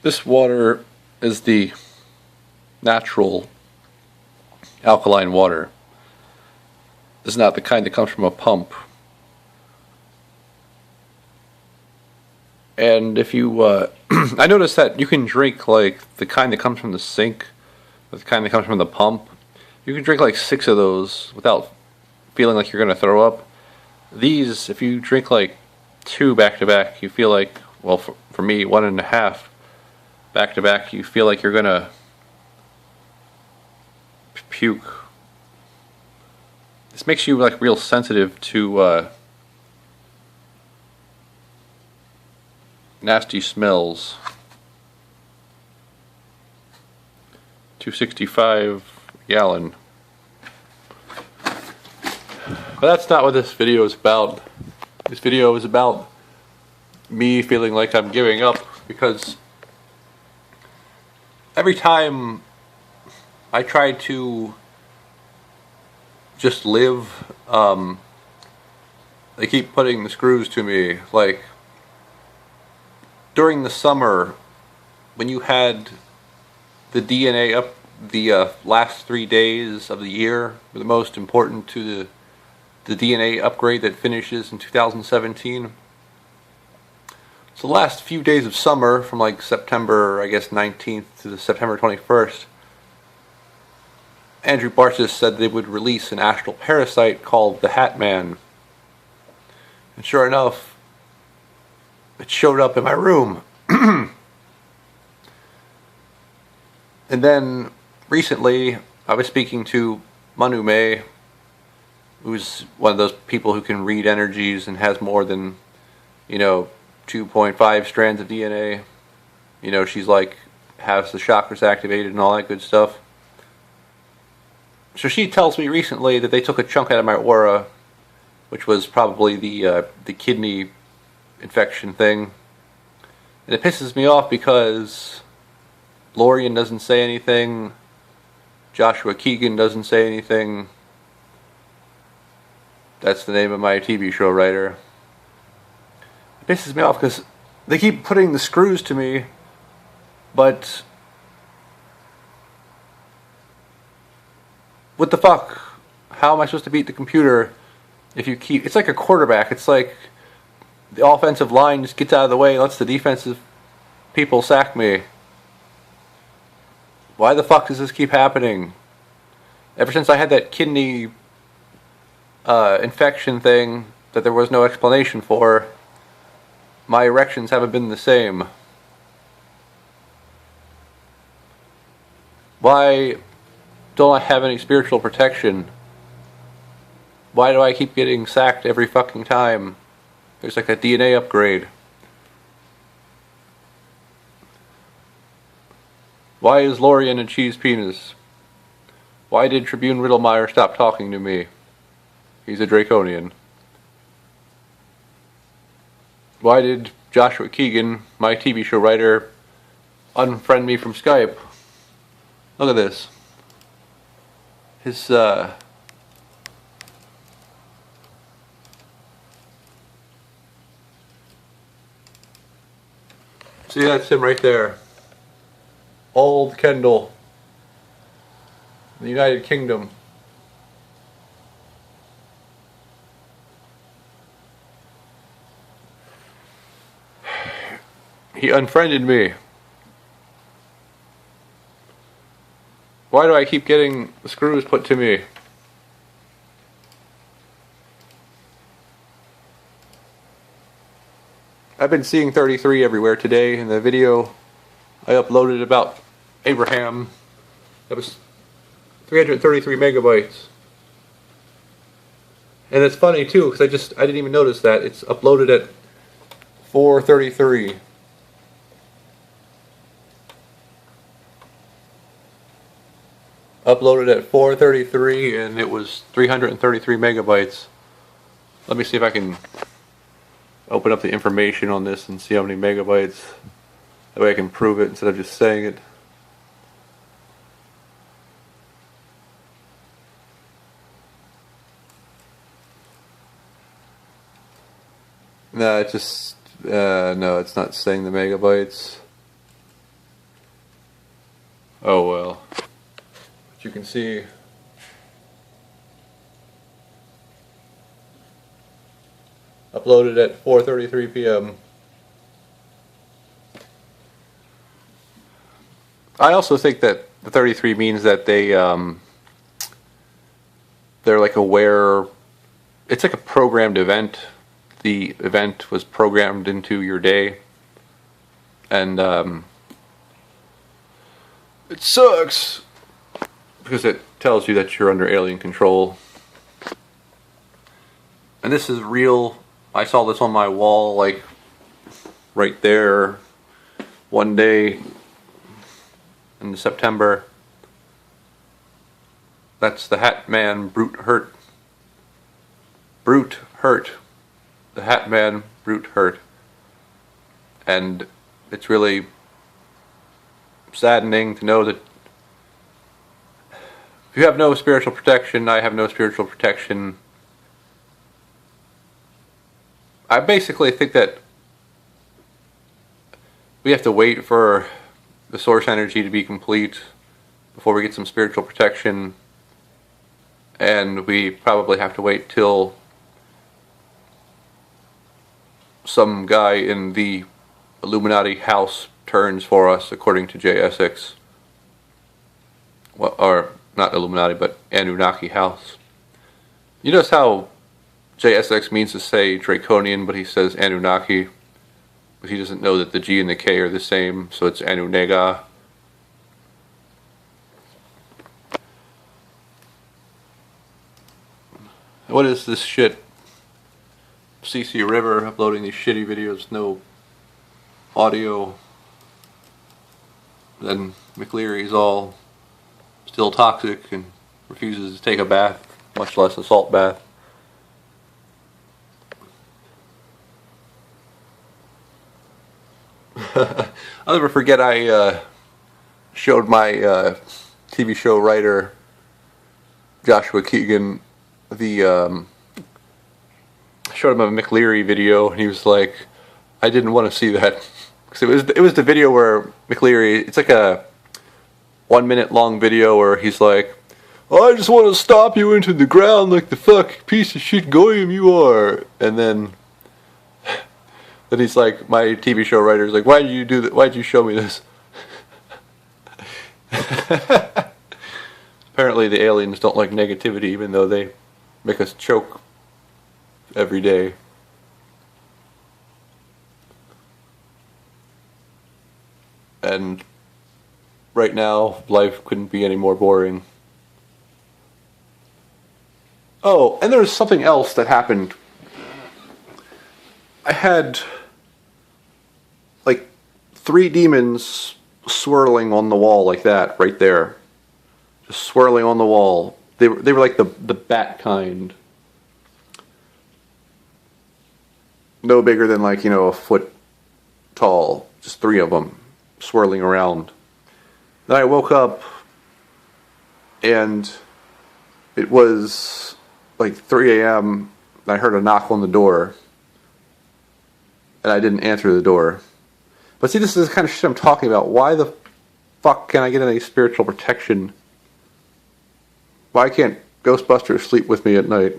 This water is the natural alkaline water. This is not the kind that comes from a pump. And if you, I noticed that you can drink like the kind that comes from the sink, the kind that comes from the pump. You can drink like 6 of those without feeling like you're going to throw up. These, if you drink like 2 back to back, you feel like, well, for me, 1.5 back to back, you feel like you're going to puke. This makes you like real sensitive to nasty smells. 265 gallon. But that's not what this video is about. This video is about me feeling like I'm giving up because every time I try to just live, they keep putting the screws to me. Like during the summer when you had the DNA up, the last 3 days of the year were the most important to the DNA upgrade that finishes in 2017. So the last few days of summer, from like September, I guess 19th to September 21st, Andrew Bartzis said they would release an astral parasite called the Hat Man. And sure enough, it showed up in my room. And then recently, I was speaking to Manu May, who's one of those people who can read energies and has more than, 2.5 strands of DNA. She's like, has the chakras activated and all that good stuff. So she tells me recently that they took a chunk out of my aura, which was probably the kidney infection thing. And it pisses me off because Lorian doesn't say anything, Joshua Keegan doesn't say anything. That's the name of my TV show writer. It pisses me off because they keep putting the screws to me, but what the fuck? How am I supposed to beat the computer if you keep... It's like a quarterback. It's like the offensive line just gets out of the way, lets the defensive people sack me. Why the fuck does this keep happening? Ever since I had that kidney infection thing that there was no explanation for, my erections haven't been the same. Why don't I have any spiritual protection? Why do I keep getting sacked every fucking time there's like a DNA upgrade? Why is Lorian a cheese penis? Why did Tribune Riddlemeyer stop talking to me? He's a Draconian. Why did Joshua Keegan, my TV show writer, unfriend me from Skype? Look at this. His, see, that's him right there. Old Kendall. The United Kingdom. He unfriended me. Why do I keep getting the screws put to me? I've been seeing 33 everywhere today in the video I uploaded about Abraham. That was 333 megabytes. And it's funny too, because I didn't even notice that. It's uploaded at 433. Uploaded at 433 and it was 333 megabytes. Let me see if I can open up the information on this and see how many megabytes. That way I can prove it instead of just saying it. No, it's just no, it's not saying the megabytes. Oh well. But you can see uploaded at 4:33 p.m. I also think that the 33 means that they're like aware. It's like a programmed event. The event was programmed into your day, and it sucks because it tells you that you're under alien control. And this is real. I saw this on my wall, like right there, one day in September. That's the Hat Man Brute Hurt. Brute Hurt. The Hat Man Brute Hurt. And it's really saddening to know that if you have no spiritual protection, I have no spiritual protection. I basically think that we have to wait for the source energy to be complete before we get some spiritual protection, and we probably have to wait till some guy in the Illuminati house turns for us, according to JSX. Well, or not Illuminati, but Anunnaki house. You notice how JSX means to say Draconian, but he says Anunnaki. But he doesn't know that the G and the K are the same, so it's Anunnaga. What is this shit? CC River uploading these shitty videos, no audio. Then McLeary's all still toxic and refuses to take a bath, much less a salt bath. I'll never forget I showed my TV show writer Joshua Keegan the showed him a McLeary video, and he was like, I didn't want to see that, because it was the video where McLeary, it's like a 1 minute long video where he's like, I just want to stomp you into the ground like the fuck piece of shit goyim you are. And then he's like, my TV show writer is like, why did you do that? Why did you show me this? Apparently the aliens don't like negativity, even though they make us choke every day. And right now, life couldn't be any more boring. Oh, and there's something else that happened. I had like 3 demons swirling on the wall like that, right there. Just swirling on the wall. They were like the bat kind. No bigger than, like, you know, a foot tall. Just 3 of them swirling around. Then I woke up and it was like 3 a.m. and I heard a knock on the door. And I didn't answer the door. But see, this is the kind of shit I'm talking about. Why the fuck can't I get any spiritual protection? Why can't Ghostbusters sleep with me at night?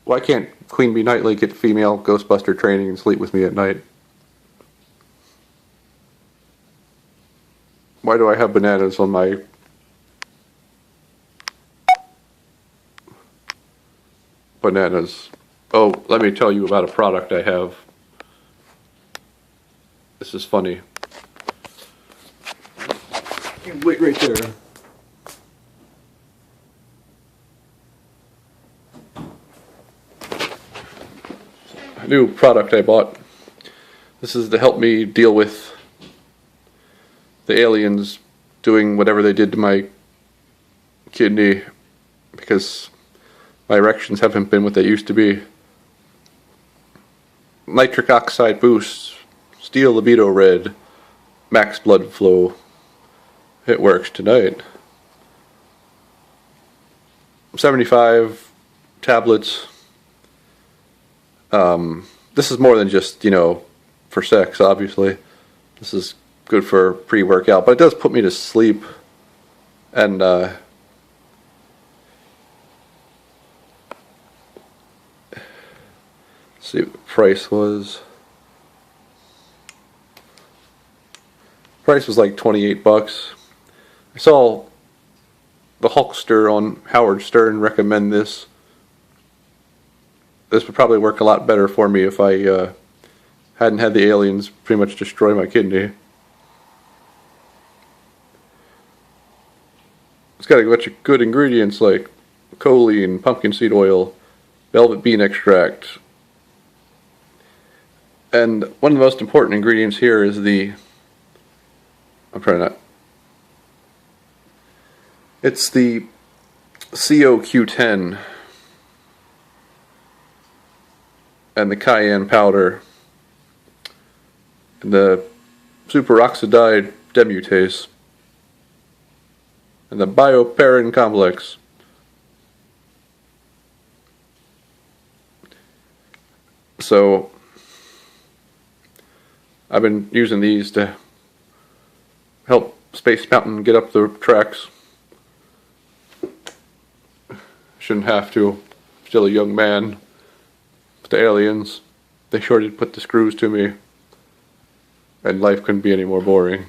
Why can't Queen Bee Knightley get female Ghostbuster training and sleep with me at night? Why do I have bananas on my... bananas? Oh, let me tell you about a product I have. This is funny. Wait right there. A new product I bought. This is to help me deal with the aliens doing whatever they did to my kidney, because my erections haven't been what they used to be. Nitric oxide boost, steel libido red, max blood flow. It works tonight. 75 tablets. This is more than just, you know, for sex, obviously. This is good for pre-workout, but it does put me to sleep. And see what the price was. Price was like $28. I saw the Hulkster on Howard Stern recommend this. This would probably work a lot better for me if I hadn't had the aliens pretty much destroy my kidney. It's got a bunch of good ingredients like choline, pumpkin seed oil, velvet bean extract. And one of the most important ingredients here is it's the CoQ10 and the cayenne powder and the superoxidide demutase and the bioperin complex. So I've been using these to help Space Mountain get up the tracks. Shouldn't have to. Still a young man. But the aliens, they sure did put the screws to me. And life couldn't be any more boring.